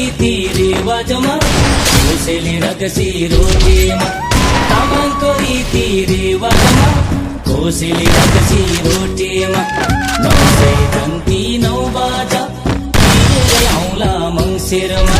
रीति रिवाजमा कोसेली रक्सी रोटीमा तामाङको रीति रिवाजमा कोसेली रक्सी रोटीमा 9 गन्ती 9 बाजा आउँला मङ्सिरमा